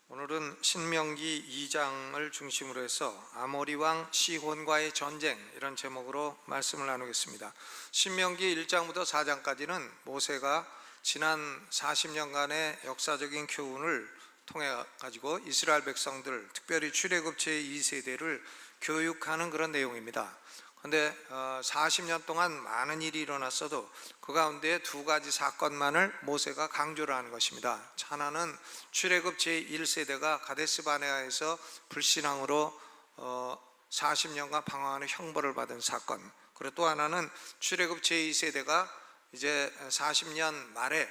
오늘은 신명기 2장을 중심으로 해서 아모리 왕 시혼과의 전쟁, 이런 제목으로 말씀을 나누겠습니다. 신명기 1장부터 4장까지는 모세가 지난 40년간의 역사적인 교훈을 통해 가지고 이스라엘 백성들, 특별히 출애굽 제2세대를 교육하는 그런 내용입니다. 그런데 40년 동안 많은 일이 일어났어도 그 가운데 두 가지 사건만을 모세가 강조를 하는 것입니다. 하나는 출애굽 제1세대가 가데스 바네아에서 불신앙으로 40년간 방황하는 형벌을 받은 사건, 그리고 또 하나는 출애굽 제2세대가 이제 40년 말에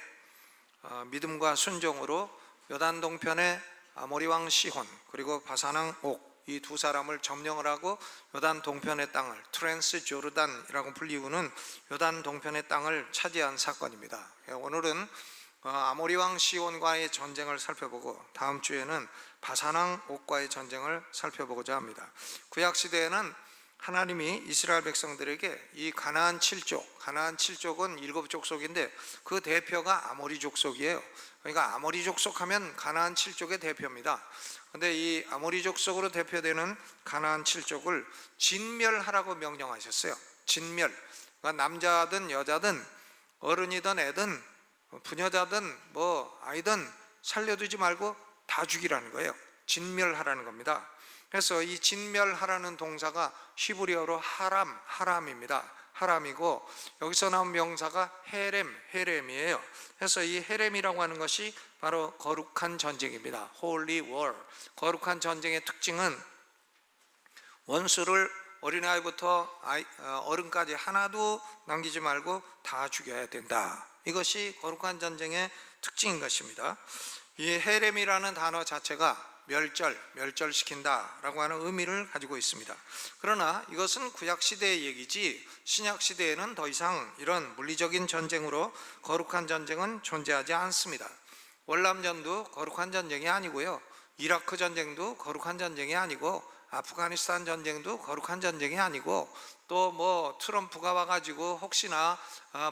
믿음과 순종으로 요단 동편의 아모리 왕 시혼, 그리고 바산 왕 옥, 이 두 사람을 점령을 하고 요단 동편의 땅을, 트랜스 조르단이라고 불리우는 요단 동편의 땅을 차지한 사건입니다. 오늘은 아모리 왕 시혼과의 전쟁을 살펴보고 다음 주에는 바산 왕 옥과의 전쟁을 살펴보고자 합니다. 구약 시대에는 하나님이 이스라엘 백성들에게 이 가나안 7족, 가나안 7족은 7족속인데 그 대표가 아모리 족속이에요. 그러니까 아모리 족속하면 가나안 7족의 대표입니다. 그런데 이 아모리 족속으로 대표되는 가나안 7족을 진멸하라고 명령하셨어요. 진멸. 그러니까 남자든 여자든 어른이든 애든 부녀자든 아이든 살려두지 말고 다 죽이라는 거예요. 진멸하라는 겁니다. 그래서 이 진멸하라는 동사가 히브리어로 하람입니다. 하람이고, 여기서 나온 명사가 헤렘이에요. 그래서 이 헤렘이라고 하는 것이 바로 거룩한 전쟁입니다. Holy War. 거룩한 전쟁의 특징은 원수를 어린아이부터 어른까지 하나도 남기지 말고 다 죽여야 된다. 이것이 거룩한 전쟁의 특징인 것입니다. 이 헤렘이라는 단어 자체가 멸절시킨다 라고 하는 의미를 가지고 있습니다. 그러나 이것은 구약시대의 얘기지 신약시대에는 더 이상 이런 물리적인 전쟁으로 거룩한 전쟁은 존재하지 않습니다. 월남전도 거룩한 전쟁이 아니고요, 이라크 전쟁도 거룩한 전쟁이 아니고, 아프가니스탄 전쟁도 거룩한 전쟁이 아니고, 또 트럼프가 와가지고 혹시나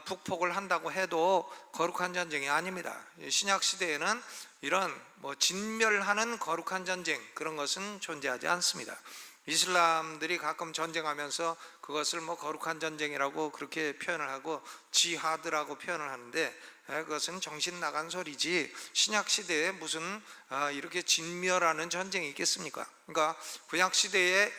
북폭을 한다고 해도 거룩한 전쟁이 아닙니다. 신약시대에는 이런 진멸하는 거룩한 전쟁, 그런 것은 존재하지 않습니다. 이슬람들이 가끔 전쟁하면서 그것을 거룩한 전쟁이라고 그렇게 표현을 하고 지하드라고 표현을 하는데, 그것은 정신 나간 소리지 신약시대에 무슨 이렇게 진멸하는 전쟁이 있겠습니까? 그러니까 구약시대에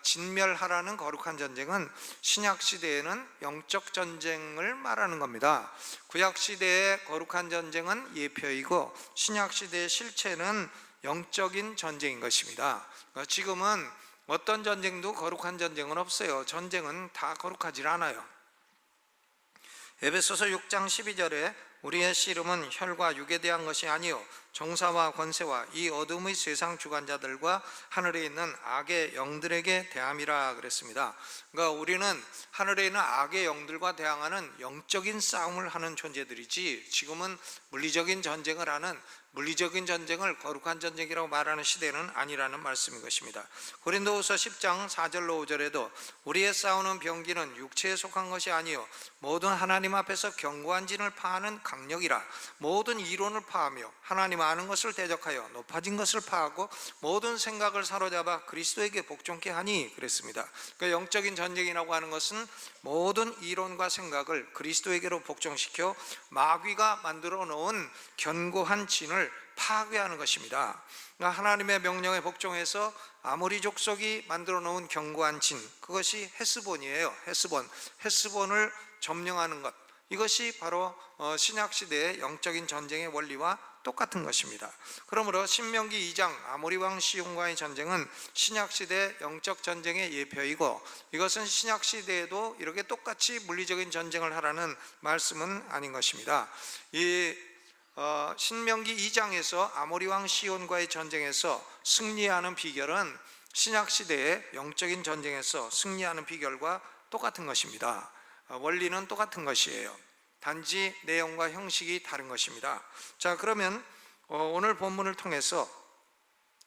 진멸하라는 거룩한 전쟁은 신약시대에는 영적 전쟁을 말하는 겁니다. 구약시대의 거룩한 전쟁은 예표이고 신약시대의 실체는 영적인 전쟁인 것입니다. 그러니까 지금은 어떤 전쟁도 거룩한 전쟁은 없어요. 전쟁은 다 거룩하지 않아요. 에베소서 6장 12절에 우리의 씨름은 혈과 육에 대한 것이 아니요 정사와 권세와 이 어둠의 세상 주관자들과 하늘에 있는 악의 영들에게 대함이라 그랬습니다. 그러니까 우리는 하늘에 있는 악의 영들과 대항하는 영적인 싸움을 하는 존재들이지, 지금은 물리적인 전쟁을 하는, 물리적인 전쟁을 거룩한 전쟁이라고 말하는 시대는 아니라는 말씀인 것입니다. 고린도후서 10장 4절로 5절에도 우리의 싸우는 병기는 육체에 속한 것이 아니요 모든 하나님 앞에서 견고한 진을 파하는 강력이라. 모든 이론을 파하며 하나님 아는 것을 대적하여 높아진 것을 파하고 모든 생각을 사로잡아 그리스도에게 복종케 하니 그랬습니다. 그러니까 영적인 전쟁이라고 하는 것은 모든 이론과 생각을 그리스도에게로 복종시켜 마귀가 만들어 놓은 견고한 진을 파괴하는 것입니다. 그러니까 하나님의 명령에 복종해서 아모리 족속이 만들어 놓은 견고한 진, 그것이 헤스본이에요. 헤스본을 점령하는 것, 이것이 바로 신약시대의 영적인 전쟁의 원리와 똑같은 것입니다. 그러므로 신명기 2장 아모리 왕 시혼과의 전쟁은 신약시대 영적 전쟁의 예표이고, 이것은 신약시대에도 이렇게 똑같이 물리적인 전쟁을 하라는 말씀은 아닌 것입니다. 이 신명기 2장에서 아모리 왕 시혼과의 전쟁에서 승리하는 비결은 신약시대의 영적인 전쟁에서 승리하는 비결과 똑같은 것입니다. 원리는 똑같은 것이에요. 단지 내용과 형식이 다른 것입니다. 자, 그러면 오늘 본문을 통해서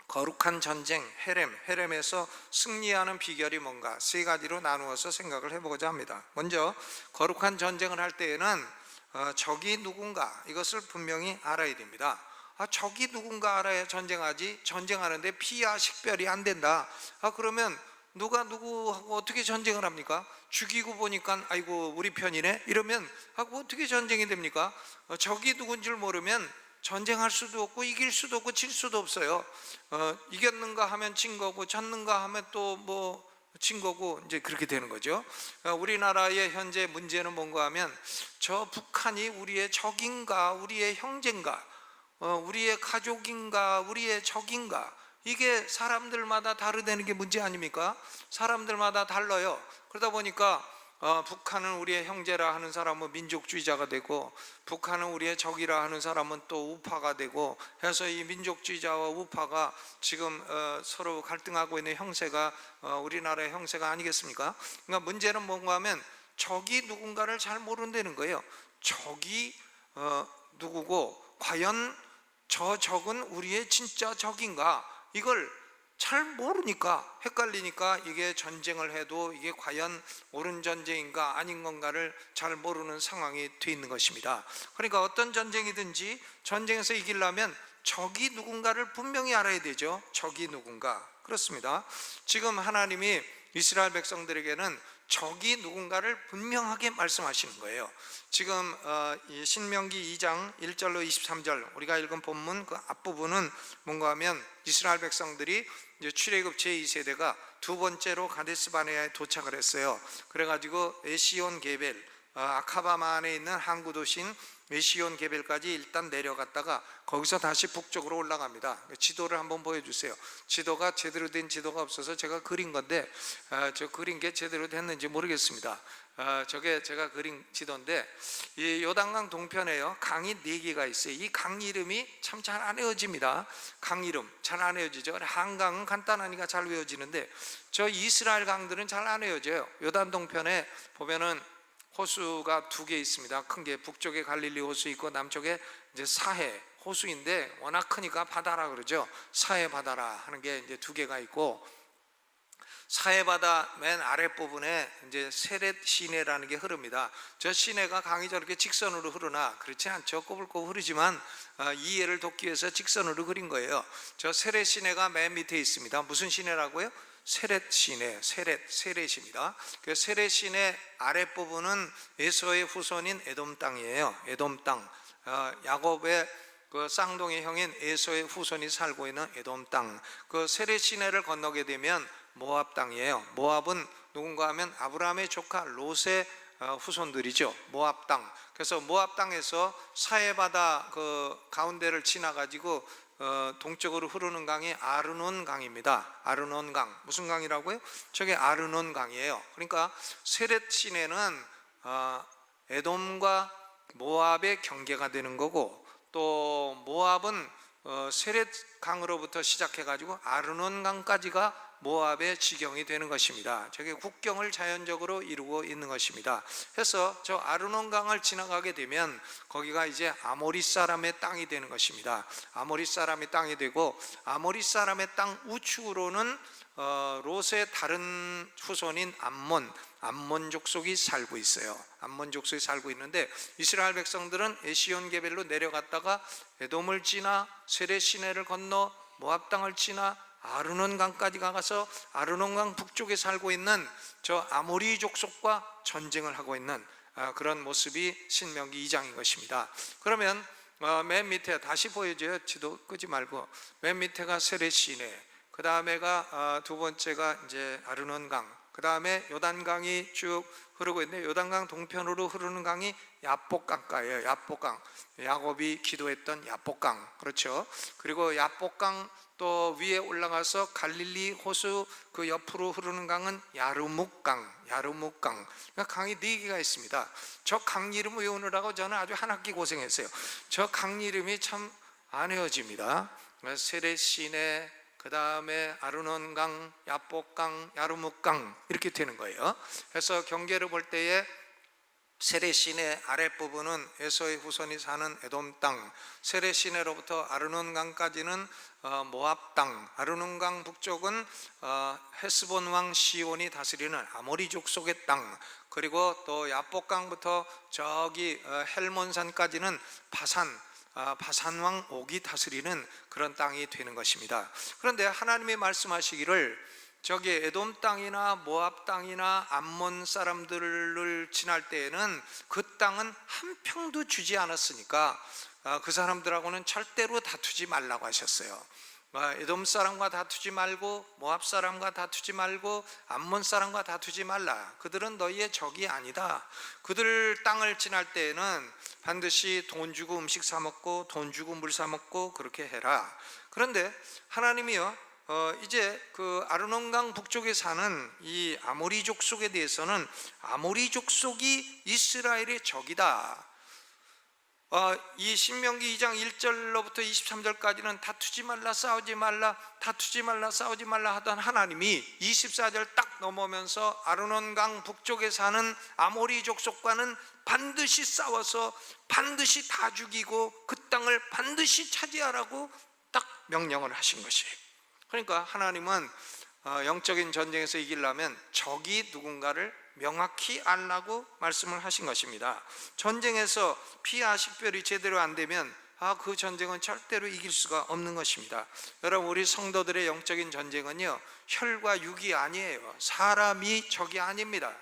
거룩한 전쟁, 헤렘에서 승리하는 비결이 뭔가 세 가지로 나누어서 생각을 해보고자 합니다. 먼저 거룩한 전쟁을 할 때에는 적이 누군가, 이것을 분명히 알아야 됩니다. 적이 누군가 알아야 전쟁하지, 전쟁하는데 피와 식별이 안 된다. 그러면 누가 누구하고 어떻게 전쟁을 합니까? 죽이고 보니까 아이고 우리 편이네 이러면 어떻게 전쟁이 됩니까? 적이 누군 줄 모르면 전쟁할 수도 없고 이길 수도 없고 질 수도 없어요. 이겼는가 하면 진 거고 졌는가 하면 또 뭐 진 거고 이제 그렇게 되는 거죠. 우리나라의 현재 문제는 뭔가 하면 저 북한이 우리의 적인가 우리의 형제인가 우리의 가족인가 우리의 적인가, 이게 사람들마다 다르다는 게 문제 아닙니까? 사람들마다 달라요. 그러다 보니까 북한은 우리의 형제라 하는 사람은 민족주의자가 되고, 북한은 우리의 적이라 하는 사람은 또 우파가 되고 해서 이 민족주의자와 우파가 지금 서로 갈등하고 있는 형세가 우리나라의 형세가 아니겠습니까? 그러니까 문제는 뭔가 하면 적이 누군가를 잘 모른다는 거예요. 적이 누구고 과연 저 적은 우리의 진짜 적인가, 이걸 잘 모르니까 헷갈리니까 이게 전쟁을 해도 이게 과연 옳은 전쟁인가 아닌 건가를 잘 모르는 상황이 돼 있는 것입니다. 그러니까 어떤 전쟁이든지 전쟁에서 이기려면 적이 누군가를 분명히 알아야 되죠. 적이 누군가. 그렇습니다. 지금 하나님이 이스라엘 백성들에게는 적이 누군가를 분명하게 말씀하시는 거예요. 지금 이 신명기 2장 1절로 23절 우리가 읽은 본문 그 앞부분은 뭔가 하면 이스라엘 백성들이 이제 출애굽 제2세대가 두 번째로 가데스 바네아에 도착을 했어요. 그래가지고 에시온 게벨 아카바마 안에 있는 항구 도시인 에시온 게벨까지 일단 내려갔다가 거기서 다시 북쪽으로 올라갑니다. 지도를 한번 보여주세요. 지도가 제대로 된 지도가 없어서 제가 그린 건데 저 그린 게 제대로 됐는지 모르겠습니다. 저게 제가 그린 지도인데 이 요단강 동편에요 강이 4개가 있어요. 이 강 이름이 참 잘 안 외워집니다. 강 이름 잘 안 외워지죠. 한강은 간단하니까 잘 외워지는데 저 이스라엘 강들은 잘 안 외워져요. 요단 동편에 보면은 호수가 2개 있습니다. 큰 게 북쪽에 갈릴리 호수 있고 남쪽에 이제 사해 호수인데 워낙 크니까 바다라 그러죠. 사해 바다라 하는 게 이제 2개가 있고, 사해 바다 맨 아랫부분에 이제 세렛 시내라는 게 흐릅니다. 저 시내가 강이 저렇게 직선으로 흐르나 그렇지 않죠. 꼬불꼬불 흐르지만 이해를 돕기 위해서 직선으로 그린 거예요. 저 세렛 시내가 맨 밑에 있습니다. 무슨 시내라고요? 세렛 시내, 세렛입니다. 그 세렛 시내 아랫부분은 에서의 후손인 에돔 땅이에요. 에돔 땅. 야곱의 그 쌍둥이 형인 에서의 후손이 살고 있는 에돔 땅. 그 세렛 시내를 건너게 되면 모압 땅이에요. 모압은 누군가 하면 아브라함의 조카 롯의 후손들이죠. 모압 땅. 그래서 모압 땅에서 사해바다 그 가운데를 지나가지고 동쪽으로 흐르는 강이 아르논 강입니다. 아르논 강. 무슨 강이라고요? 저게 아르논 강이에요. 그러니까 세렛 시내는 에돔과 모압의 경계가 되는 거고, 또 모압은 세렛 강으로부터 시작해 가지고 아르논 강까지가 모압의 지경이 되는 것입니다. 저게 국경을 자연적으로 이루고 있는 것입니다. 그래서 저 아르논 강을 지나가게 되면 거기가 이제 아모리 사람의 땅이 되는 것입니다. 아모리 사람의 땅이 되고, 아모리 사람의 땅 우측으로는 롯의 다른 후손인 암몬 족속이 살고 있어요. 암몬 족속이 살고 있는데 이스라엘 백성들은 에시온 게벨로 내려갔다가 에돔을 지나 세렛 시내를 건너 모압 땅을 지나 아르논 강까지 가서 아르논 강 북쪽에 살고 있는 저 아모리 족속과 전쟁을 하고 있는 그런 모습이 신명기 2장인 것입니다. 그러면 맨 밑에 다시 보여줘요. 지도 끄지 말고. 맨 밑에가 세렛 시내, 그 다음에가 두 번째가 이제 아르논 강, 그 다음에 요단강이 쭉 흐르고 있는데 요단강 동편으로 흐르는 강이 야복강가예요. 야복강, 야곱이 기도했던 야복강, 그렇죠. 그리고 야복강 또 위에 올라가서 갈릴리 호수 그 옆으로 흐르는 강은 야르묵강. 그러니까 강이 4개가 있습니다. 저 강 이름 외우느라고 저는 아주 한 학기 고생했어요. 저 강 이름이 참 안 외워집니다. 세렛 시내, 그 다음에 아르논강, 야복강, 야르묵강 이렇게 되는 거예요. 그래서 경계를 볼 때에 세렛 시내 아랫부분은 에서의 후손이 사는 에돔 땅, 세렛 시내로부터 아르논 강까지는 모압 땅, 아르논 강 북쪽은 헤스본 왕 시온이 다스리는 아모리 족속의 땅, 그리고 또 야복강부터 저기 헬몬산까지는 바산, 바산 왕 옥이 다스리는 그런 땅이 되는 것입니다. 그런데 하나님이 말씀하시기를 저기 에돔 땅이나 모압 땅이나 암몬 사람들을 지날 때에는 그 땅은 한 평도 주지 않았으니까 그 사람들하고는 절대로 다투지 말라고 하셨어요. 에돔 사람과 다투지 말고 모압 사람과 다투지 말고 암몬 사람과 다투지 말라. 그들은 너희의 적이 아니다. 그들 땅을 지날 때에는 반드시 돈 주고 음식 사 먹고 돈 주고 물 사 먹고 그렇게 해라. 그런데 하나님이요, 이제 그 아르논강 북쪽에 사는 이 아모리 족속에 대해서는 아모리 족속이 이스라엘의 적이다. 이 신명기 2장 1절로부터 23절까지는 다투지 말라 싸우지 말라 다투지 말라 싸우지 말라 하던 하나님이 24절 딱 넘어오면서 아르논강 북쪽에 사는 아모리 족속과는 반드시 싸워서 반드시 다 죽이고 그 땅을 반드시 차지하라고 딱 명령을 하신 것이에요. 그러니까 하나님은 영적인 전쟁에서 이기려면 적이 누군가를 명확히 알라고 말씀을 하신 것입니다. 전쟁에서 피와 식별이 제대로 안 되면 그 전쟁은 절대로 이길 수가 없는 것입니다. 여러분, 우리 성도들의 영적인 전쟁은요, 혈과 육이 아니에요. 사람이 적이 아닙니다.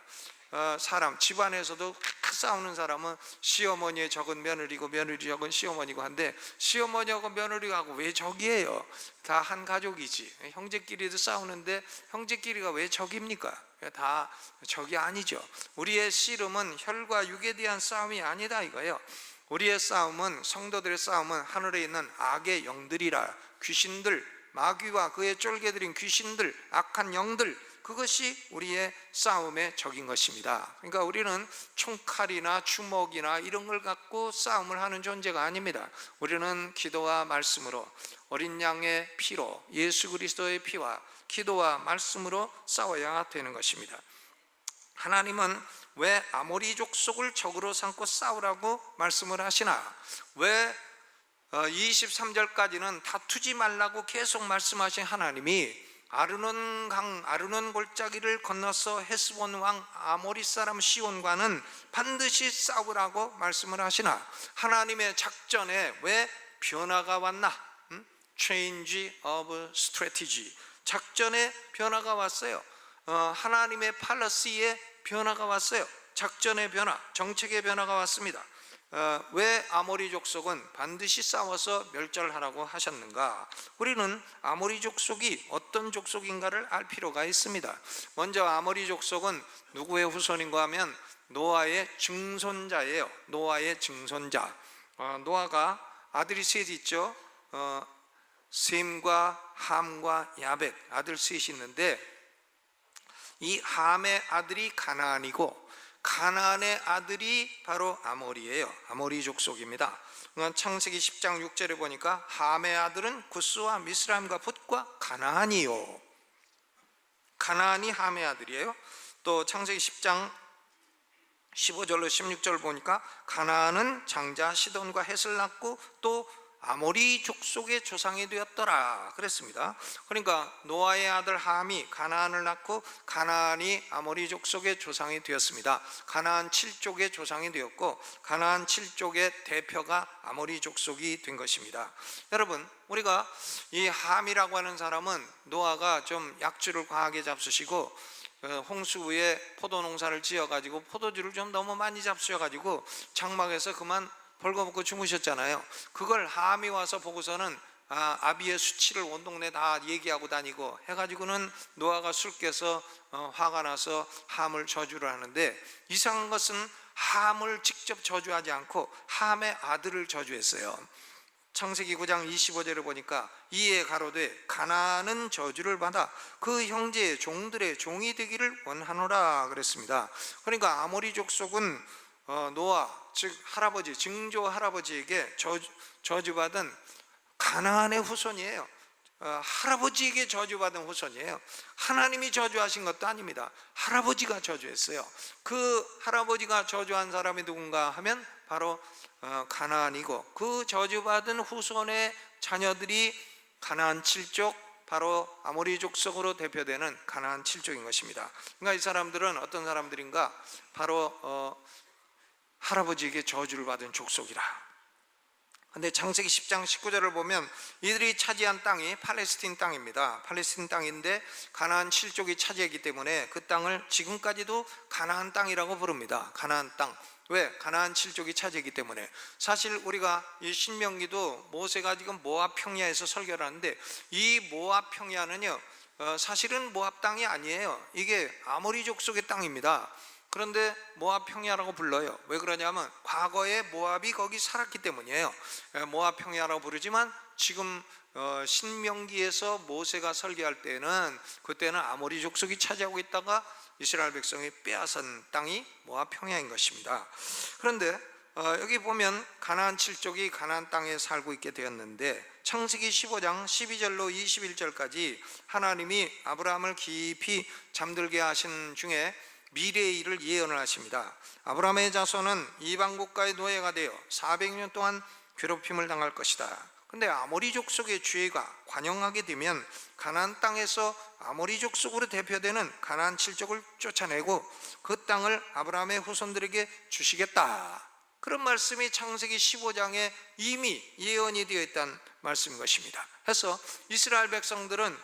사람, 집안에서도 싸우는 사람은 시어머니의 적은 며느리고 며느리 적은 시어머니고 한데 시어머니하고 며느리하고 왜 적이에요? 다 한 가족이지. 형제끼리도 싸우는데 형제끼리가 왜 적입니까? 다 적이 아니죠. 우리의 씨름은 혈과 육에 대한 싸움이 아니다 이거예요. 우리의 싸움은, 성도들의 싸움은 하늘에 있는 악의 영들이라, 귀신들, 마귀와 그의 쫄개들인 귀신들, 악한 영들, 그것이 우리의 싸움의 적인 것입니다. 그러니까 우리는 총칼이나 주먹이나 이런 걸 갖고 싸움을 하는 존재가 아닙니다. 우리는 기도와 말씀으로, 어린 양의 피로, 예수 그리스도의 피와 기도와 말씀으로 싸워야 되는 것입니다. 하나님은 왜 아모리 족속을 적으로 삼고 싸우라고 말씀을 하시나? 왜 23절까지는 다투지 말라고 계속 말씀하신 하나님이 아르논 골짜기를 건너서 헤스본 왕 아모리 사람 시온과는 반드시 싸우라고 말씀을 하시나? 하나님의 작전에 왜 변화가 왔나? Change of strategy, 작전에 변화가 왔어요. 하나님의 팔러시에 변화가 왔어요. 작전의 변화, 정책의 변화가 왔습니다. 왜 아모리 족속은 반드시 싸워서 멸절하라고 하셨는가? 우리는 아모리 족속이 어떤 족속인가를 알 필요가 있습니다. 먼저 아모리 족속은 누구의 후손인가 하면 노아의 증손자예요. 노아의 증손자. 노아가 아들이 셋 있죠. 셈과 함과 야벳, 아들 셋이 있는데 이 함의 아들이 가나안이고 가나안의 아들이 바로 아모리예요. 아모리 족속입니다. 창세기 10장 6절에 보니까 함의 아들은 구스와 미스라임과 붓과 가나안이요. 가나안이 함의 아들이에요. 또 창세기 10장 15절로 16절 보니까 가나안은 장자 시돈과 헷을 낳고 또 아모리 족속의 조상이 되었더라 그랬습니다. 그러니까 노아의 아들 함이 가나안을 낳고 가나안이 아모리 족속의 조상이 되었습니다. 가나안 7족의 조상이 되었고 가나안 7족의 대표가 아모리 족속이 된 것입니다. 여러분, 우리가 이 함이라고 하는 사람은 노아가 좀 약주를 과하게 잡수시고 홍수 후에 포도 농사를 지어가지고 포도주를 좀 너무 많이 잡수셔가지고 장막에서 그만 벌거벗고 주무셨잖아요. 그걸 함이 와서 보고서는 아비의 수치를 온 동네 다 얘기하고 다니고 해가지고는 노아가 술 깨서 화가 나서 함을 저주를 하는데, 이상한 것은 함을 직접 저주하지 않고 함의 아들을 저주했어요. 창세기 9장 25절을 보니까 이에 가로되 가나안은 저주를 받아 그 형제의 종들의 종이 되기를 원하노라 그랬습니다. 그러니까 아모리 족속은 노아, 즉 할아버지, 증조 할아버지에게 저주받은 가나안의 후손이에요. 할아버지에게 저주받은 후손이에요. 하나님이 저주하신 것도 아닙니다. 할아버지가 저주했어요. 그 할아버지가 저주한 사람이 누군가 하면 바로 가나안이고, 그 저주받은 후손의 자녀들이 가나안 7족, 바로 아모리 족속으로 대표되는 가나안 7족인 것입니다. 그러니까 이 사람들은 어떤 사람들인가? 바로 할아버지에게 저주를 받은 족속이라. 근데 창세기 10장 19절을 보면 이들이 차지한 땅이 팔레스틴 땅입니다. 팔레스틴 땅인데 가나안 7족이 차지했기 때문에 그 땅을 지금까지도 가나안 땅이라고 부릅니다. 가나안 땅. 왜? 가나안 7족이 차지했기 때문에. 사실 우리가 이 신명기도 모세가 지금 모압 평야에서 설교를 하는데, 이 모압 평야는요 사실은 모압 땅이 아니에요. 이게 아모리 족속의 땅입니다. 그런데 모압 평야라고 불러요. 왜 그러냐면 과거에 모압이 거기 살았기 때문이에요. 모압 평야라고 부르지만 지금 신명기에서 모세가 설계할 때는, 그때는 아모리 족속이 차지하고 있다가 이스라엘 백성이 빼앗은 땅이 모압 평야인 것입니다. 그런데 여기 보면 가나안 7족이 가나안 땅에 살고 있게 되었는데, 창세기 15장 12절로 21절까지 하나님이 아브라함을 깊이 잠들게 하신 중에 미래의 일을 예언을 하십니다. 아브라함의 자손은 이방 국가의 노예가 되어 400년 동안 괴롭힘을 당할 것이다. 근데 아모리 족속의 죄가 관영하게 되면 가나안 땅에서 아모리 족속으로 대표되는 가나안 7족을 쫓아내고 그 땅을 아브라함의 후손들에게 주시겠다. 그런 말씀이 창세기 15장에 이미 예언이 되어 있다는 말씀인 것입니다. 그래서 이스라엘 백성들은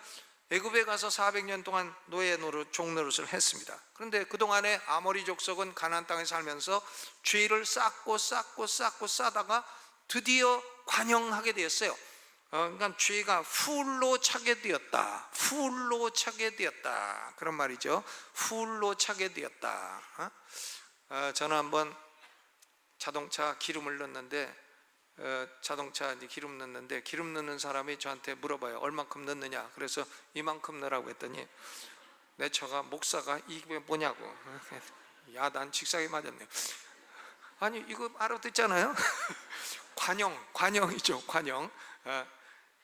애굽에 가서 400년 동안 노예 노릇, 종노릇을 했습니다. 그런데 그동안에 아모리 족속은 가나안 땅에 살면서 죄를 쌓고 쌓다가 드디어 관영하게 되었어요. 그러니까 죄가 풀로 차게 되었다. 풀로 차게 되었다. 그런 말이죠. 풀로 차게 되었다. 저는 한번 자동차 기름을 넣는데, 자동차 이제 기름 넣는데, 기름 넣는 사람이 저한테 물어봐요. 얼만큼 넣느냐? 그래서 이만큼 넣으라고 했더니 내 차가, 목사가 이게 뭐냐고. 야, 난 직사에 맞았네요. 아니, 이거 알아듣잖아요. 관영이죠.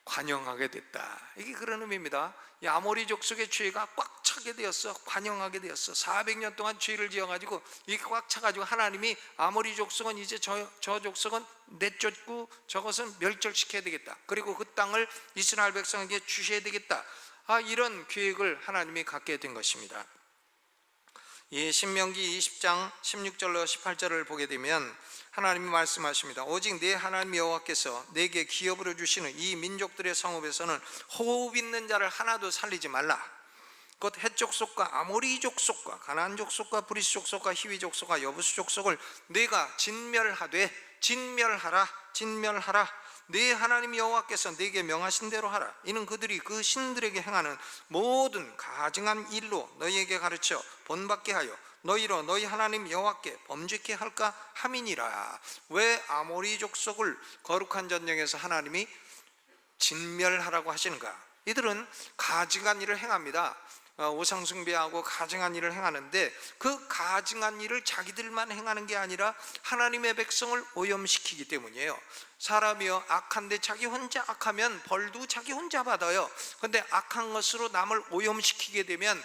관영하게 됐다. 이게 그런 의미입니다. 이 아모리 족속의 죄가 꽉 차게 되었어. 관영하게 되었어. 400년 동안 죄를 지어가지고 이게 꽉 차가지고 하나님이 아모리 족속은 이제 저 족속은 내쫓고 저것은 멸절시켜야 되겠다. 그리고 그 땅을 이스라엘 백성에게 주셔야 되겠다. 이런 계획을 하나님이 갖게 된 것입니다. 이 신명기 20장 16절로 18절을 보게 되면 하나님이 말씀하십니다. 오직 내 하나님 여호와께서 내게 기업으로 주시는 이 민족들의 성읍에서는 호흡 있는 자를 하나도 살리지 말라. 곧 헷 족속과 아모리 족속과 가나안 족속과 브리스 족속과 히위 족속과 여부스 족속을 내가 진멸하되, 진멸하라. 내 하나님 여호와께서 내게 명하신 대로 하라. 이는 그들이 그 신들에게 행하는 모든 가증한 일로 너희에게 가르쳐 본받게 하여 너희로 너희 하나님 여호와께 범죄케 할까 함이니라. 왜 아모리 족속을 거룩한 전쟁에서 하나님이 진멸하라고 하시는가? 이들은 가증한 일을 행합니다. 우상 숭배하고 가증한 일을 행하는데, 그 가증한 일을 자기들만 행하는 게 아니라 하나님의 백성을 오염시키기 때문이에요. 사람이요, 악한데 자기 혼자 악하면 벌도 자기 혼자 받아요. 그런데 악한 것으로 남을 오염시키게 되면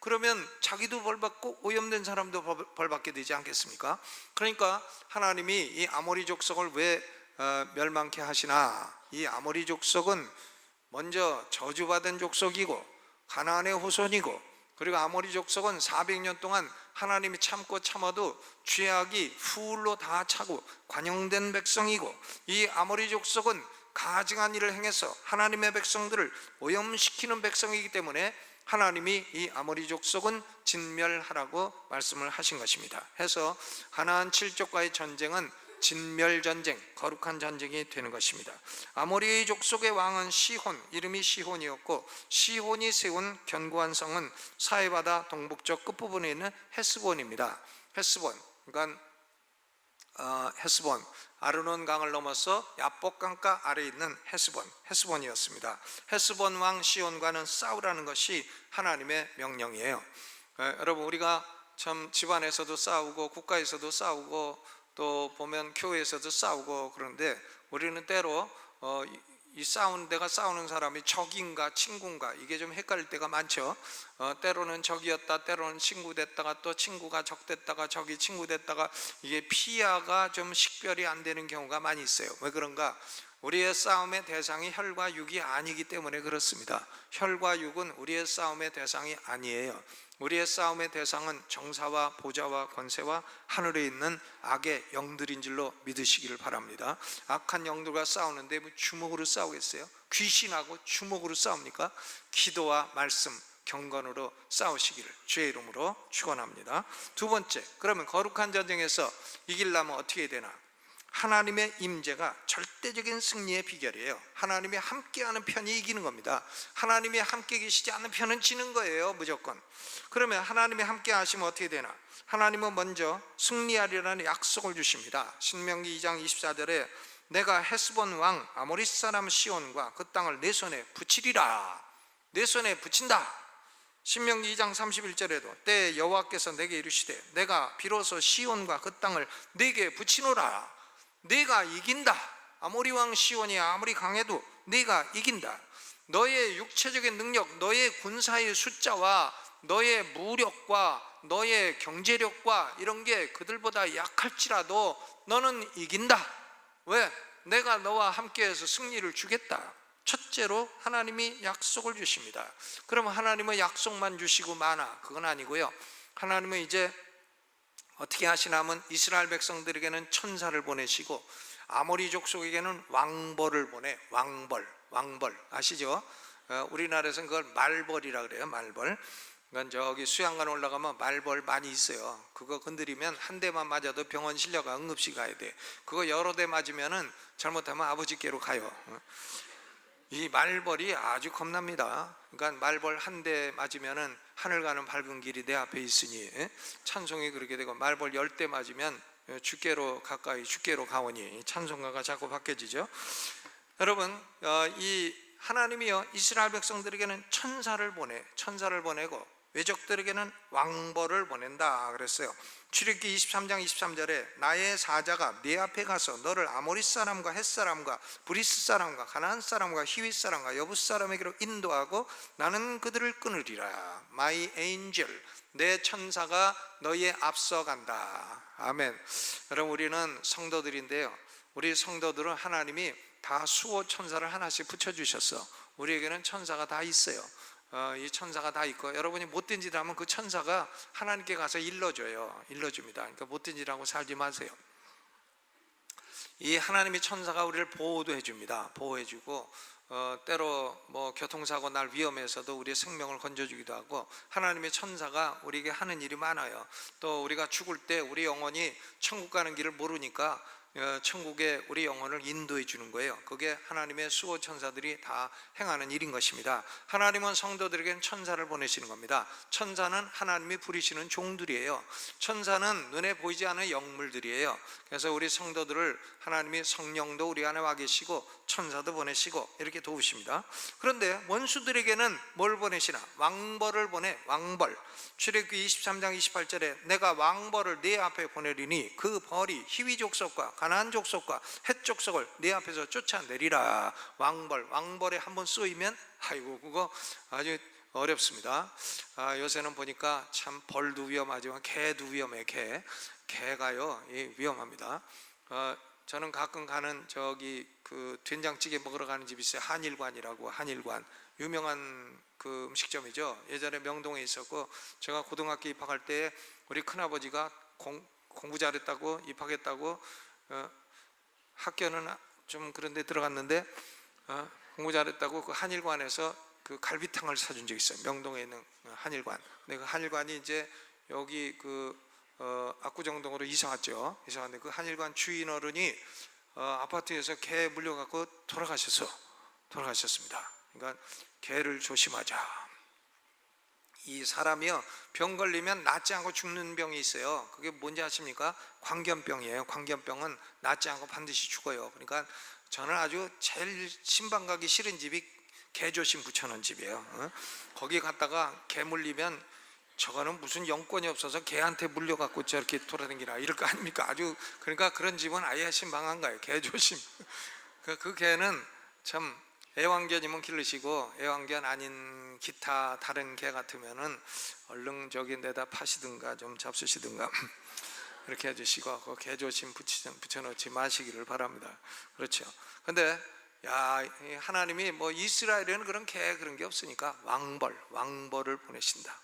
그러면 자기도 벌받고 오염된 사람도 벌받게 되지 않겠습니까? 그러니까 하나님이 이 아모리 족속을 왜 멸망케 하시나? 이 아모리 족속은 먼저 저주받은 족속이고 가나안의 후손이고, 그리고 아모리 족속은 400년 동안 하나님이 참아도 죄악이 풀로 다 차고 관영된 백성이고, 이 아모리 족속은 가증한 일을 행해서 하나님의 백성들을 오염시키는 백성이기 때문에 하나님이 이 아모리 족속은 진멸하라고 말씀을 하신 것입니다. 해서 가나안 7족과의 전쟁은 진멸전쟁, 거룩한 전쟁이 되는 것입니다. 아모리 족속의 왕은 시혼, 이름이 시혼이었고, 시혼이 세운 견고한 성은 사해바다 동북쪽 끝부분에 있는 헤스본입니다. 헤스본, 그러니까 헤스본, 아르논 강을 넘어서 야복 강가 아래에 있는 헤스본이었습니다. 헤스본 왕 시온과는 싸우라는 것이 하나님의 명령이에요. 여러분, 우리가 참 집안에서도 싸우고 국가에서도 싸우고 또 보면 교회에서도 싸우고, 그런데 우리는 때로 이 싸우는 사람이 적인가 친구인가 이게 좀 헷갈릴 때가 많죠. 때로는 적이었다, 때로는 친구 됐다가 또 친구가 적 됐다가 적이 친구 됐다가, 이게 피하가 좀 식별이 안 되는 경우가 많이 있어요. 왜 그런가? 우리의 싸움의 대상이 혈과 육이 아니기 때문에 그렇습니다. 혈과 육은 우리의 싸움의 대상이 아니에요. 우리의 싸움의 대상은 정사와 보좌와 권세와 하늘에 있는 악의 영들인 줄로 믿으시기를 바랍니다. 악한 영들과 싸우는데 뭐 주먹으로 싸우겠어요? 귀신하고 주먹으로 싸웁니까? 기도와 말씀, 경건으로 싸우시기를 주의 이름으로 축원합니다. 두 번째, 그러면 거룩한 전쟁에서 이기려면 어떻게 해야 되나? 하나님의 임재가 절대적인 승리의 비결이에요. 하나님이 함께하는 편이 이기는 겁니다. 하나님이 함께 계시지 않는 편은 지는 거예요, 무조건. 그러면 하나님이 함께 하시면 어떻게 되나? 하나님은 먼저 승리하리라는 약속을 주십니다. 신명기 2장 24절에 내가 헤스본 왕 아모리 사람 시온과 그 땅을 내 손에 붙이리라. 내 손에 붙인다. 신명기 2장 31절에도 때 여호와께서 내게 이르시되 내가 비로소 시온과 그 땅을 내게 붙이노라. 내가 이긴다. 아모리 왕 시온이 아무리 강해도 내가 이긴다. 너의 육체적인 능력, 너의 군사의 숫자와 너의 무력과 너의 경제력과 이런 게 그들보다 약할지라도 너는 이긴다. 왜? 내가 너와 함께해서 승리를 주겠다. 첫째로 하나님이 약속을 주십니다. 그러면 하나님은 약속만 주시고 마나 그건 아니고요. 하나님은 이제 어떻게 하시냐면 이스라엘 백성들에게는 천사를 보내시고 아모리 족속에게는 왕벌을 보내. 왕벌 아시죠? 우리나라에서는 그걸 말벌이라 그래요. 말벌. 그러니까 저기 수양관 올라가면 말벌 많이 있어요. 그거 건드리면 한 대만 맞아도 병원 실려가 응급실 가야 돼. 그거 여러 대 맞으면은 잘못하면 아버지께로 가요. 이 말벌이 아주 겁납니다. 그러니까 말벌 한 대 맞으면은 하늘 가는 밝은 길이 내 앞에 있으니 찬송이 그렇게 되고, 말벌 10대 맞으면 주께로 가까이 주께로 가오니 찬송가가 자꾸 바뀌어지죠. 여러분, 이 하나님이요 이스라엘 백성들에게는 천사를 보내고 외적들에게는 왕벌을 보낸다 그랬어요. 출애굽기 23장 23절에 나의 사자가 네 앞에 가서 너를 아모리 사람과 헷 사람과 브리스 사람과 가나안 사람과 히윗 사람과 여붓 사람에게로 인도하고 나는 그들을 끊으리라. My angel, 내 천사가 너희에 앞서간다. 아멘. 여러분, 우리는 성도들인데요, 우리 성도들은 하나님이 다 수호 천사를 하나씩 붙여주셨어. 우리에게는 천사가 다 있어요. 이 천사가 다 있고, 여러분이 못된 짓을 하면 그 천사가 하나님께 가서 일러줍니다. 그러니까 못된 짓을 하고 살지 마세요. 이 하나님의 천사가 우리를 보호도 해줍니다. 보호해주고 때로 뭐 교통사고 날 위험해서도 우리의 생명을 건져주기도 하고, 하나님의 천사가 우리에게 하는 일이 많아요. 또 우리가 죽을 때 우리 영혼이 천국 가는 길을 모르니까 천국에 우리 영혼을 인도해 주는 거예요. 그게 하나님의 수호 천사들이 다 행하는 일인 것입니다. 하나님은 성도들에게는 천사를 보내시는 겁니다. 천사는 하나님이 부리시는 종들이에요. 천사는 눈에 보이지 않는 영물들이에요. 그래서 우리 성도들을 하나님이 성령도 우리 안에 와 계시고 천사도 보내시고 이렇게 도우십니다. 그런데 원수들에게는 뭘 보내시나? 왕벌을 보내. 왕벌. 출애굽기 23장 28절에 내가 왕벌을 네 앞에 보내리니 그 벌이 히위 족속과 가나안 족속과 헷 족속을 네 앞에서 쫓아내리라. 왕벌에 한번 쏘이면 아이고 그거 아주 어렵습니다. 요새는 보니까 참 벌도 위험하지만 개도 위험해. 개가요 위험합니다. 저는 가끔 가는 저기 그 된장찌개 먹으러 가는 집이 있어요. 한일관이라고. 한일관 유명한 그 음식점이죠. 예전에 명동에 있었고, 제가 고등학교 입학할 때 우리 큰아버지가 공부 잘했다고 입학했다고 학교는 좀 그런 데 들어갔는데 공부 잘했다고 그 한일관에서 그 갈비탕을 사준 적이 있어요. 명동에 있는 한일관. 근데 그 한일관이 이제 여기 그 압구정동으로 이사 왔죠. 이사 왔는데 그 한일관 주인 어른이 아파트에서 개 물려갖고 돌아가셨습니다. 그러니까 개를 조심하자. 이 사람이요 병 걸리면 낫지 않고 죽는 병이 있어요. 그게 뭔지 아십니까? 광견병이에요. 광견병은 낫지 않고 반드시 죽어요. 그러니까 저는 아주 제일 신방 가기 싫은 집이 개조심 붙여놓은 집이에요. 거기 갔다가 개 물리면 저거는 무슨 영권이 없어서 개한테 물려갖고 저렇게 돌아다니라 이럴 거 아닙니까? 아주 그러니까 그런 집은 아예 신방한 거예요. 개조심. 그 개는 참 애완견이면 기르시고 애완견 아닌 기타 다른 개 같으면은 얼른 저기 내다 파시든가 좀 잡수시든가. 이렇게 해주시고 그 개조심 붙여놓지 마시기를 바랍니다. 그렇죠. 근데 하나님이 뭐 이스라엘에는 그런 게 없으니까 왕벌을 보내신다.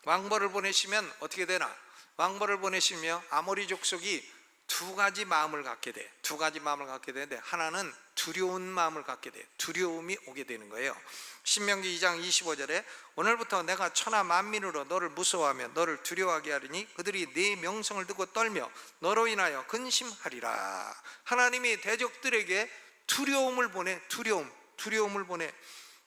왕벌을 보내시면 어떻게 되나? 왕벌을 보내시며 아모리 족속이 두 가지 마음을 갖게 되는데, 하나는 두려운 마음을 갖게 돼. 두려움이 오게 되는 거예요. 신명기 2장 25절에 오늘부터 내가 천하 만민으로 너를 무서워하며 너를 두려워하게 하리니 그들이 네 명성을 듣고 떨며 너로 인하여 근심하리라. 하나님이 대적들에게 두려움을 보내. 두려움을 보내.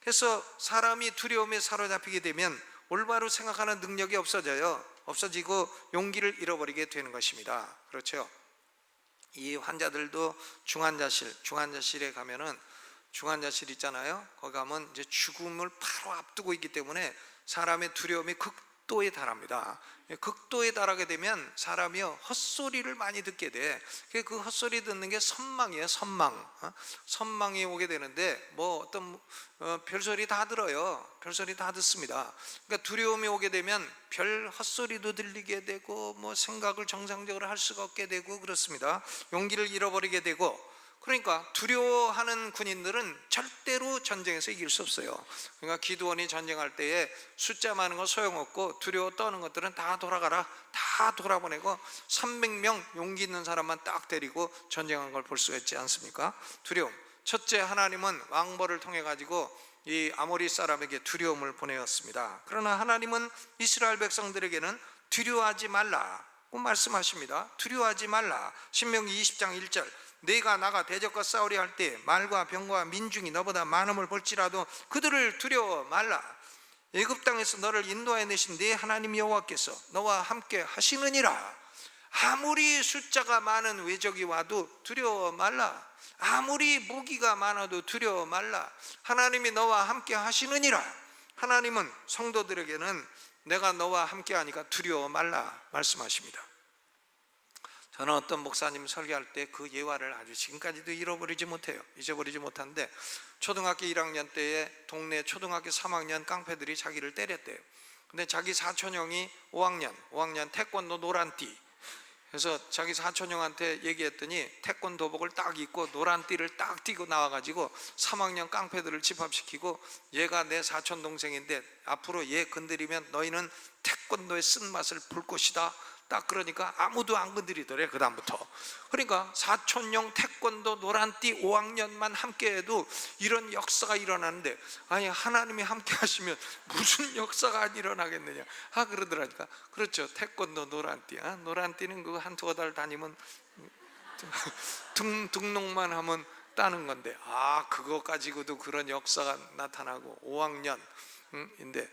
그래서 사람이 두려움에 사로잡히게 되면 올바로 생각하는 능력이 없어지고 용기를 잃어버리게 되는 것입니다. 그렇죠. 이 환자들도 중환자실에 가면은, 중환자실 있잖아요. 거기 가면 이제 죽음을 바로 앞두고 있기 때문에 사람의 두려움이 극도에 달합니다. 극도에 달하게 되면 사람이요 헛소리를 많이 듣게 돼. 그 헛소리 듣는 게 선망이에요. 선망이 오게 되는데 뭐 어떤 별소리 다 들어요. 별소리 다 듣습니다. 그러니까 두려움이 오게 되면 별 헛소리도 들리게 되고 뭐 생각을 정상적으로 할 수가 없게 되고 그렇습니다. 용기를 잃어버리게 되고. 그러니까 두려워하는 군인들은 절대로 전쟁에서 이길 수 없어요. 그러니까 기드온이 전쟁할 때에 숫자 많은 거 소용없고 두려워 떠는 것들은 다 돌아가라, 다 돌아보내고 300명 용기 있는 사람만 딱 데리고 전쟁한 걸 볼 수 있지 않습니까? 두려움. 첫째, 하나님은 왕벌을 통해 가지고 이 아모리 사람에게 두려움을 보내었습니다. 그러나 하나님은 이스라엘 백성들에게는 두려워하지 말라고 말씀하십니다. 두려워하지 말라. 신명기 20장 1절 네가 나가 대적과 싸우려 할 때 말과 병과 민중이 너보다 많음을 볼지라도 그들을 두려워 말라. 애굽 땅에서 너를 인도하여 내신 네 하나님 여호와께서 너와 함께 하시느니라. 아무리 숫자가 많은 외적이 와도 두려워 말라. 아무리 무기가 많아도 두려워 말라. 하나님이 너와 함께 하시느니라. 하나님은 성도들에게는 내가 너와 함께 하니까 두려워 말라 말씀하십니다. 저는 어떤 목사님 설교할 때 그 예화를 아주 지금까지도 잊어버리지 못하는데, 초등학교 1학년 때에 동네 초등학교 3학년 깡패들이 자기를 때렸대요. 근데 자기 사촌형이 5학년 태권도 노란띠. 그래서 자기 사촌형한테 얘기했더니 태권도복을 딱 입고 노란띠를 딱 띠고 나와가지고 3학년 깡패들을 집합시키고, 얘가 내 사촌 동생인데 앞으로 얘 건드리면 너희는 태권도의 쓴맛을 볼 것이다. 딱 그러니까 아무도 안 건드리더래 그 다음부터. 그러니까 사촌형 태권도 노란띠 5학년만 함께해도 이런 역사가 일어나는데, 아니 하나님이 함께 하시면 무슨 역사가 안 일어나겠느냐 그러더라니까. 그렇죠. 태권도 노란띠. 노란띠는 그거 한 두어 달 다니면 등록만 하면 따는 건데, 그거 가지고도 그런 역사가 나타나고 5학년인데,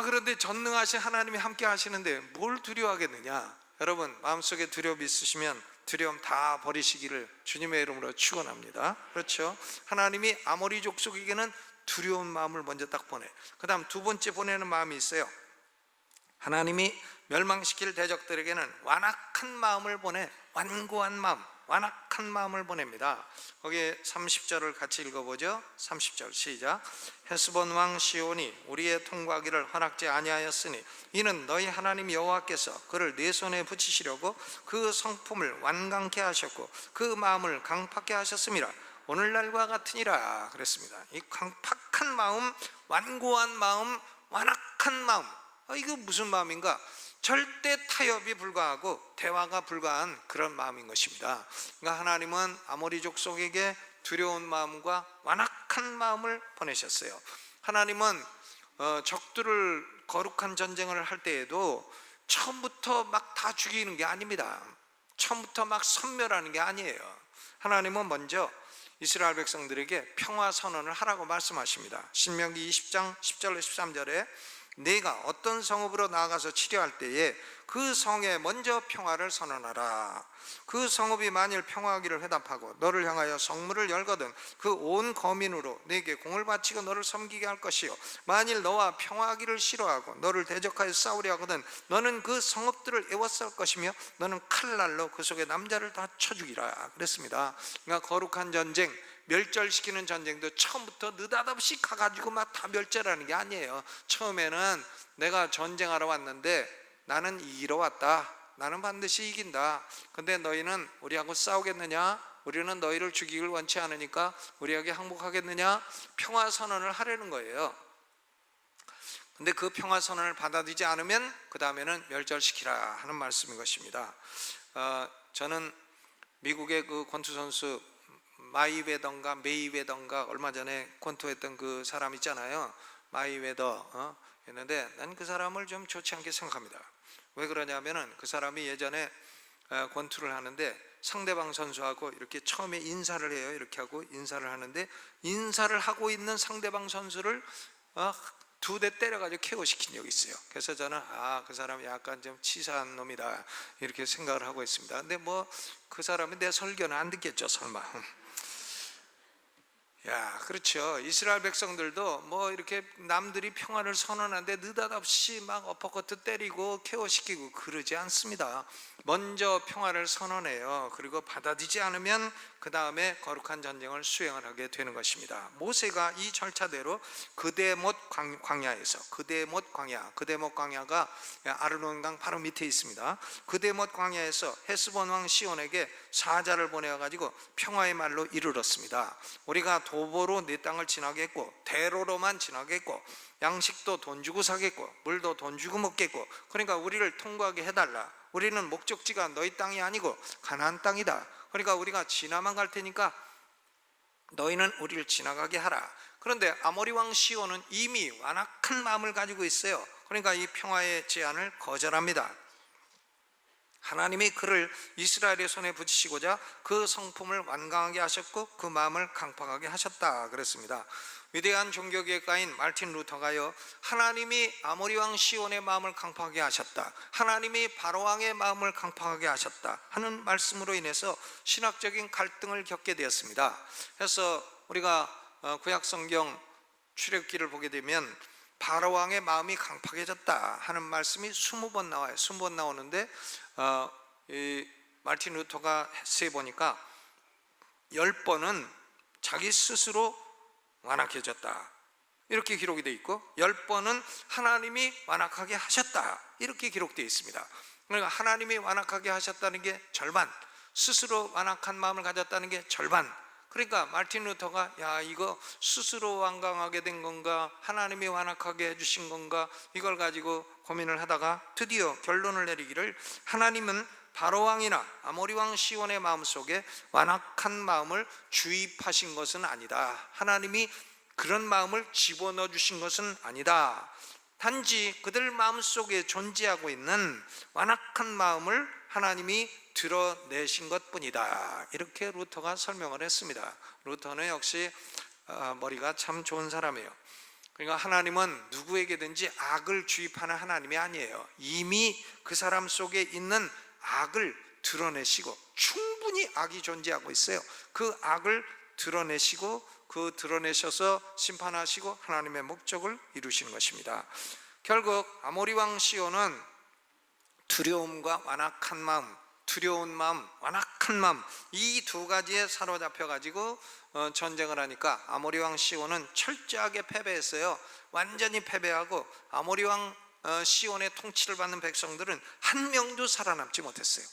그런데 전능하신 하나님이 함께 하시는데 뭘 두려워하겠느냐. 여러분, 마음속에 두려움이 있으시면 두려움 다 버리시기를 주님의 이름으로 축원합니다. 그렇죠. 하나님이 아모리 족속에게는 두려운 마음을 먼저 딱 보내. 그 다음 두 번째 보내는 마음이 있어요. 하나님이 멸망시킬 대적들에게는 완악한 마음을 보내. 완고한 마음, 완악한 마음을 보냅니다. 거기에 30절을 같이 읽어보죠. 30절 시작. 헤스본 왕 시온이 우리의 통과하기를 허락지 아니하였으니 이는 너희 하나님 여호와께서 그를 네 손에 붙이시려고 그 성품을 완강케 하셨고 그 마음을 강팍케 하셨음이라. 오늘날과 같으니라 그랬습니다. 이 강팍한 마음, 완고한 마음, 완악한 마음, 이거 무슨 마음인가? 절대 타협이 불가하고 대화가 불가한 그런 마음인 것입니다. 그러니까 하나님은 아모리 족속에게 두려운 마음과 완악한 마음을 보내셨어요. 하나님은 적들을 거룩한 전쟁을 할 때에도 처음부터 막 다 죽이는 게 아닙니다. 처음부터 막 섬멸하는 게 아니에요. 하나님은 먼저 이스라엘 백성들에게 평화 선언을 하라고 말씀하십니다. 신명기 20장 10절로 13절에 네가 어떤 성읍으로 나아가서 치료할 때에 그 성에 먼저 평화를 선언하라. 그 성읍이 만일 평화하기를 회답하고 너를 향하여 성문을 열거든 그 온 거민으로 네게 공을 바치고 너를 섬기게 할 것이요 만일 너와 평화하기를 싫어하고 너를 대적하여 싸우려 하거든 너는 그 성읍들을 에워쌀 것이며 너는 칼날로 그 속에 남자를 다 쳐 죽이라 그랬습니다. 그러니까 거룩한 전쟁, 멸절시키는 전쟁도 처음부터 느닷없이 가가지고 막 다 멸절하는 게 아니에요. 처음에는 내가 전쟁하러 왔는데 나는 이기러 왔다. 나는 반드시 이긴다. 근데 너희는 우리하고 싸우겠느냐? 우리는 너희를 죽이길 원치 않으니까 우리에게 항복하겠느냐? 평화 선언을 하려는 거예요. 근데 그 평화 선언을 받아들이지 않으면 그 다음에는 멸절시키라 하는 말씀인 것입니다. 저는 미국의 그 권투 선수 마이웨더인가 메이웨더인가 얼마 전에 권투했던 그 사람 있잖아요. 마이웨더 했는데 난 그 사람을 좀 좋지 않게 생각합니다. 왜 그러냐면은 그 사람이 예전에 권투를 하는데 상대방 선수하고 이렇게 처음에 인사를 해요. 이렇게 하고 인사를 하는데 인사를 하고 있는 상대방 선수를 2대 때려가지고 KO시킨 적이 있어요. 그래서 저는 그 사람이 약간 좀 치사한 놈이다 이렇게 생각을 하고 있습니다. 근데 뭐 그 사람이 내 설교는 안 듣겠죠, 설마. 그렇죠. 이스라엘 백성들도 뭐 이렇게 남들이 평화를 선언하는데 느닷없이 막 어퍼커트 때리고 KO시키고 그러지 않습니다. 먼저 평화를 선언해요. 그리고 받아들이지 않으면 그 다음에 거룩한 전쟁을 수행을 하게 되는 것입니다. 모세가 이 절차대로 그대못 광야에서 그대못 광야가 아르논강 바로 밑에 있습니다. 그대못 광야에서 헤스본 왕 시온에게 사자를 보내가지고 평화의 말로 이르렀습니다. 우리가 도보로 네 땅을 지나게 했고 대로로만 지나게 했고 양식도 돈 주고 사겠고 물도 돈 주고 먹겠고 그러니까 우리를 통과하게 해달라. 우리는 목적지가 너희 땅이 아니고 가나안 땅이다. 그러니까 우리가 지나만 갈 테니까 너희는 우리를 지나가게 하라. 그런데 아모리 왕 시온은 이미 완악한 마음을 가지고 있어요. 그러니까 이 평화의 제안을 거절합니다. 하나님이 그를 이스라엘의 손에 붙이시고자 그 성품을 완강하게 하셨고 그 마음을 강팍하게 하셨다 그랬습니다. 위대한 종교개혁가인 마르틴 루터가요, 하나님이 아모리 왕 시온의 마음을 강팍하게 하셨다, 하나님이 바로 왕의 마음을 강팍하게 하셨다 하는 말씀으로 인해서 신학적인 갈등을 겪게 되었습니다. 그래서 우리가 구약성경 출애굽기를 보게 되면 바로 왕의 마음이 강팍해졌다 하는 말씀이 20번 나와요. 20번 나오는데 이 마르틴 루터가 세 보니까 10번은 자기 스스로 완악해졌다 이렇게 기록이 되어 있고 10번은 하나님이 완악하게 하셨다 이렇게 기록되어 있습니다. 그러니까 하나님이 완악하게 하셨다는 게 절반, 스스로 완악한 마음을 가졌다는 게 절반. 그러니까 마르틴 루터가 이거 스스로 완강하게 된 건가 하나님이 완악하게 해주신 건가 이걸 가지고 고민을 하다가 드디어 결론을 내리기를 하나님은 바로 왕이나 아모리 왕 시온의 마음속에 완악한 마음을 주입하신 것은 아니다. 하나님이 그런 마음을 집어넣어 주신 것은 아니다. 단지 그들 마음속에 존재하고 있는 완악한 마음을 하나님이 드러내신 것뿐이다. 이렇게 루터가 설명을 했습니다. 루터는 역시 머리가 참 좋은 사람이에요. 그러니까 하나님은 누구에게든지 악을 주입하는 하나님이 아니에요. 이미 그 사람 속에 있는 악을 드러내시고 충분히 악이 존재하고 있어요. 그 악을 드러내시고 그 드러내셔서 심판하시고 하나님의 목적을 이루시는 것입니다. 결국 아모리 왕 시온은 두려움과 완악한 마음, 두려운 마음, 완악한 마음 이 두 가지에 사로잡혀 가지고 전쟁을 하니까 아모리 왕 시온은 철저하게 패배했어요. 완전히 패배하고 아모리 왕 시온의 통치를 받는 백성들은 한 명도 살아남지 못했어요.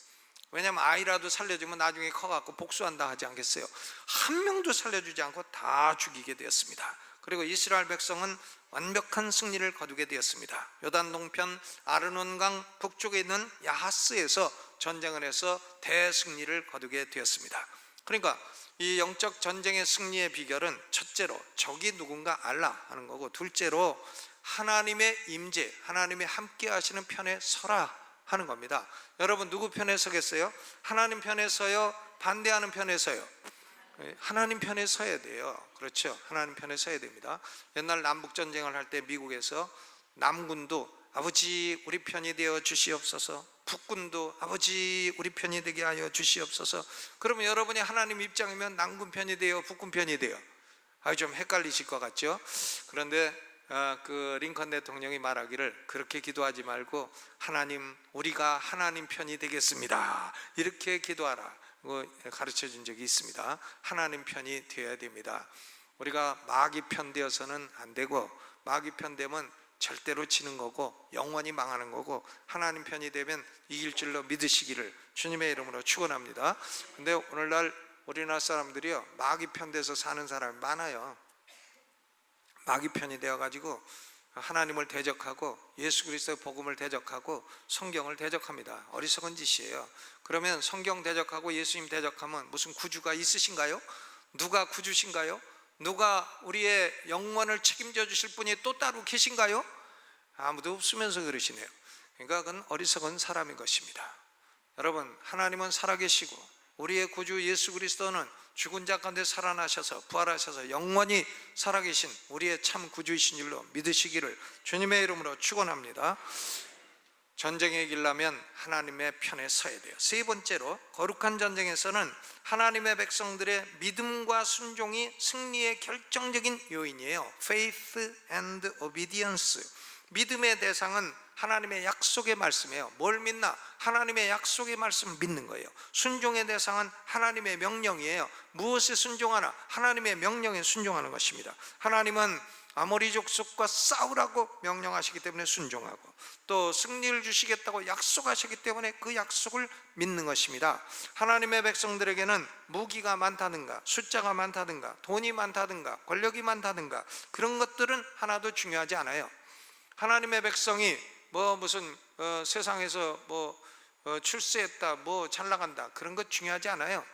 왜냐하면 아이라도 살려주면 나중에 커갖고 복수한다 하지 않겠어요? 한 명도 살려주지 않고 다 죽이게 되었습니다. 그리고 이스라엘 백성은 완벽한 승리를 거두게 되었습니다. 요단 동편 아르논강 북쪽에 있는 야하스에서 전쟁을 해서 대승리를 거두게 되었습니다. 그러니까 이 영적 전쟁의 승리의 비결은 첫째로 적이 누군가 알라 하는 거고, 둘째로 하나님의 임재, 하나님이 함께 하시는 편에 서라 하는 겁니다. 여러분 누구 편에 서겠어요? 하나님 편에 서요? 반대하는 편에 서요? 하나님 편에 서야 돼요. 그렇죠? 하나님 편에 서야 됩니다. 옛날 남북전쟁을 할 때 미국에서 남군도 아버지 우리 편이 되어 주시옵소서, 북군도 아버지 우리 편이 되게 하여 주시옵소서. 그러면 여러분이 하나님 입장이면 남군 편이 돼요? 북군 편이 돼요? 좀 헷갈리실 것 같죠? 그런데 그 링컨 대통령이 말하기를 그렇게 기도하지 말고 하나님 우리가 하나님 편이 되겠습니다 이렇게 기도하라 가르쳐 준 적이 있습니다. 하나님 편이 되어야 됩니다. 우리가 마귀 편 되어서는 안 되고, 마귀 편 되면 절대로 지는 거고 영원히 망하는 거고, 하나님 편이 되면 이길 줄로 믿으시기를 주님의 이름으로 축원합니다. 근데 오늘날 우리나라 사람들이요, 마귀 편돼서 사는 사람이 많아요. 마귀 편이 되어가지고 하나님을 대적하고 예수 그리스도의 복음을 대적하고 성경을 대적합니다. 어리석은 짓이에요. 그러면 성경 대적하고 예수님 대적하면 무슨 구주가 있으신가요? 누가 구주신가요? 누가 우리의 영원을 책임져 주실 분이 또 따로 계신가요? 아무도 없으면서 그러시네요. 그러니까 그건 어리석은 사람인 것입니다. 여러분, 하나님은 살아계시고 우리의 구주 예수 그리스도는 죽은 자 가운데 살아나셔서 부활하셔서 영원히 살아계신 우리의 참 구주이신 줄로 믿으시기를 주님의 이름으로 축원합니다. 전쟁에 이기려면 하나님의 편에 서야 돼요. 세 번째로, 거룩한 전쟁에서는 하나님의 백성들의 믿음과 순종이 승리의 결정적인 요인이에요. Faith and obedience. 믿음의 대상은 하나님의 약속의 말씀이에요. 뭘 믿나? 하나님의 약속의 말씀을 믿는 거예요. 순종의 대상은 하나님의 명령이에요. 무엇에 순종하나? 하나님의 명령에 순종하는 것입니다. 하나님은 아모리 족속과 싸우라고 명령하시기 때문에 순종하고, 또 승리를 주시겠다고 약속하시기 때문에 그 약속을 믿는 것입니다. 하나님의 백성들에게는 무기가 많다든가 숫자가 많다든가 돈이 많다든가 권력이 많다든가 그런 것들은 하나도 중요하지 않아요. 하나님의 백성이 무슨 세상에서 출세했다, 잘 나간다, 그런 것 중요하지 않아요.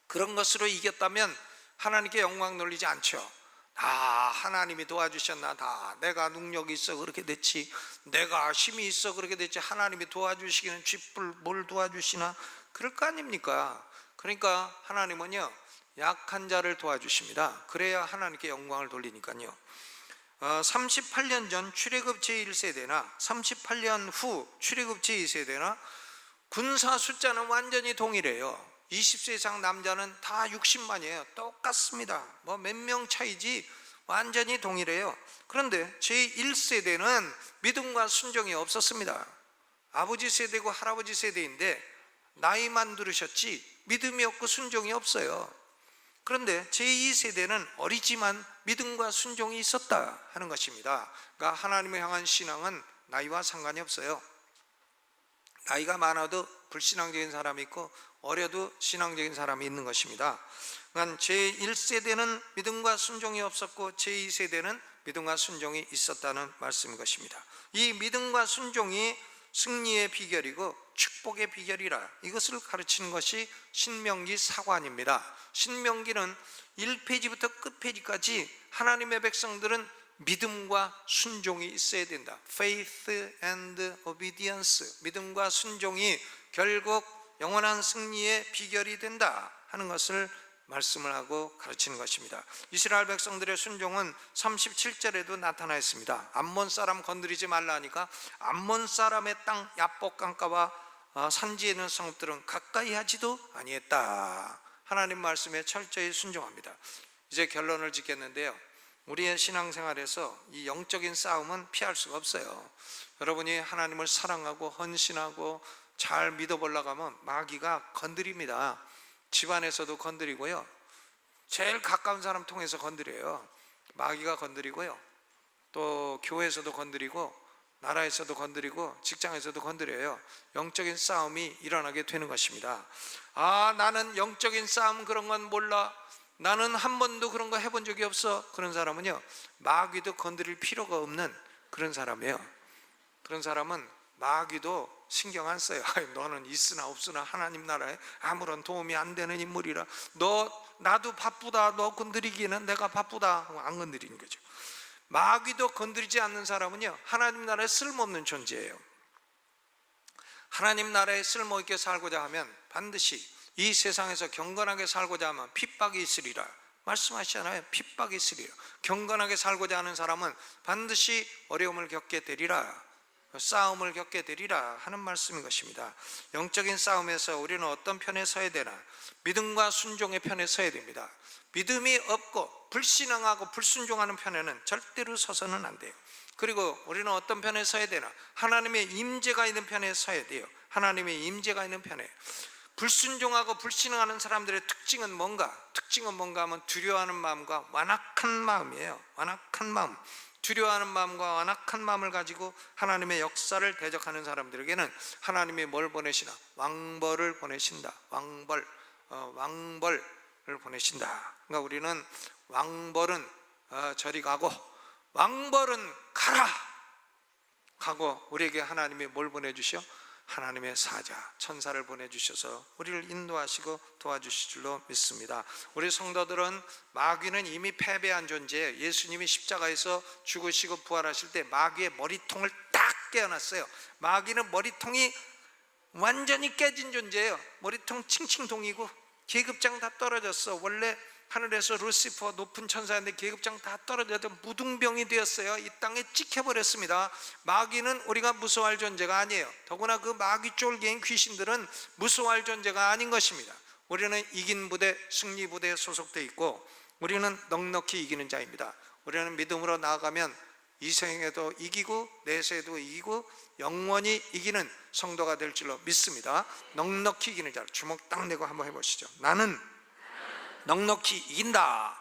그런 것으로 이겼다면 하나님께 영광 돌리지 않죠. 하나님이 도와주셨나, 내가 능력이 있어 그렇게 됐지, 내가 힘이 있어 그렇게 됐지, 하나님이 도와주시기는 쥐뿔 뭘 도와주시나, 그럴 거 아닙니까? 그러니까 하나님은요, 약한 자를 도와주십니다. 그래야 하나님께 영광을 돌리니까요. 38년 전 출애굽 제1세대나 38년 후 출애굽 제2세대나 군사 숫자는 완전히 동일해요. 20세 이상 남자는 다 60만이에요. 똑같습니다. 몇 명 차이지 완전히 동일해요. 그런데 제1세대는 믿음과 순종이 없었습니다. 아버지 세대고 할아버지 세대인데 나이만 들으셨지 믿음이 없고 순종이 없어요. 그런데 제2세대는 어리지만 믿음과 순종이 있었다 하는 것입니다. 그러니까 하나님을 향한 신앙은 나이와 상관이 없어요. 나이가 많아도 불신앙적인 사람이 있고 어려도 신앙적인 사람이 있는 것입니다. 그러니까 제1세대는 믿음과 순종이 없었고 제2세대는 믿음과 순종이 있었다는 말씀인 것입니다. 이 믿음과 순종이 승리의 비결이고 축복의 비결이라, 이것을 가르치는 것이 신명기 사관입니다. 신명기는 1페이지부터 끝페이지까지 하나님의 백성들은 믿음과 순종이 있어야 된다. Faith and obedience. 믿음과 순종이 결국 영원한 승리의 비결이 된다 하는 것을 말씀을 하고 가르치는 것입니다. 이스라엘 백성들의 순종은 37절에도 나타나 있습니다. 암몬 사람 건드리지 말라 하니까 암몬 사람의 땅 야복 강가와 산지에 있는 성읍들은 가까이 하지도 아니했다. 하나님 말씀에 철저히 순종합니다. 이제 결론을 짓겠는데요, 우리의 신앙생활에서 이 영적인 싸움은 피할 수가 없어요. 여러분이 하나님을 사랑하고 헌신하고 잘 믿어보려고 하면 마귀가 건드립니다. 집안에서도 건드리고요, 제일 가까운 사람 통해서 건드려요. 마귀가 건드리고요, 또 교회에서도 건드리고 나라에서도 건드리고 직장에서도 건드려요. 영적인 싸움이 일어나게 되는 것입니다. 나는 영적인 싸움 그런 건 몰라, 나는 한 번도 그런 거 해본 적이 없어, 그런 사람은요, 마귀도 건드릴 필요가 없는 그런 사람이에요. 그런 사람은 마귀도 신경 안 써요. 너는 있으나 없으나 하나님 나라에 아무런 도움이 안 되는 인물이라, 나도 바쁘다, 너 건드리기에는 내가 바쁘다 하고 안 건드리는 거죠. 마귀도 건드리지 않는 사람은요, 하나님 나라에 쓸모없는 존재예요. 하나님 나라에 쓸모있게 살고자 하면 반드시 이 세상에서 경건하게 살고자 하면 핍박이 있으리라 말씀하시잖아요. 핍박이 있으리라. 경건하게 살고자 하는 사람은 반드시 어려움을 겪게 되리라, 싸움을 겪게 되리라 하는 말씀인 것입니다. 영적인 싸움에서 우리는 어떤 편에 서야 되나? 믿음과 순종의 편에 서야 됩니다. 믿음이 없고 불신앙하고 불순종하는 편에는 절대로 서서는 안 돼요. 그리고 우리는 어떤 편에 서야 되나? 하나님의 임재가 있는 편에 서야 돼요. 하나님의 임재가 있는 편에. 불순종하고 불신앙하는 사람들의 특징은 뭔가? 특징은 뭔가 하면 두려워하는 마음과 완악한 마음이에요. 완악한 마음. 두려워하는 마음과 완악한 마음을 가지고 하나님의 역사를 대적하는 사람들에게는 하나님이 뭘 보내시나? 왕벌을 보내신다. 왕벌을 보내신다. 그러니까 우리는 왕벌은 저리 가고 왕벌은 가라 하고 우리에게 하나님이 뭘 보내주셔? 하나님의 사자, 천사를 보내주셔서 우리를 인도하시고 도와주실 줄로 믿습니다. 우리 성도들은 마귀는 이미 패배한 존재예요. 예수님이 십자가에서 죽으시고 부활하실 때 마귀의 머리통을 딱 깨어났어요. 마귀는 머리통이 완전히 깨진 존재예요. 머리통 칭칭동이고 계급장 다 떨어졌어. 원래 하늘에서 루시퍼 높은 천사인데 계급장 다 떨어져서 무등병이 되었어요. 이 땅에 찍혀버렸습니다. 마귀는 우리가 무서워할 존재가 아니에요. 더구나 그 마귀 쫄개인 귀신들은 무서워할 존재가 아닌 것입니다. 우리는 이긴 부대, 승리 부대에 소속되어 있고 우리는 넉넉히 이기는 자입니다. 우리는 믿음으로 나아가면 이 생에도 이기고 내세에도 이기고 영원히 이기는 성도가 될 줄로 믿습니다. 넉넉히 이기는 자, 주먹 딱 내고 한번 해보시죠. 나는 넉넉히 이긴다.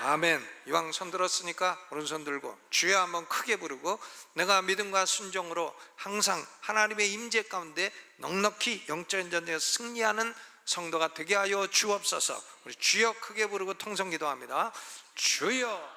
아멘. 이왕 손 들었으니까 오른손 들고 주여 한번 크게 부르고 내가 믿음과 순종으로 항상 하나님의 임재 가운데 넉넉히 영적 전쟁에서 승리하는 성도가 되게 하여 주옵소서. 우리 주여 크게 부르고 통성 기도합니다. 주여.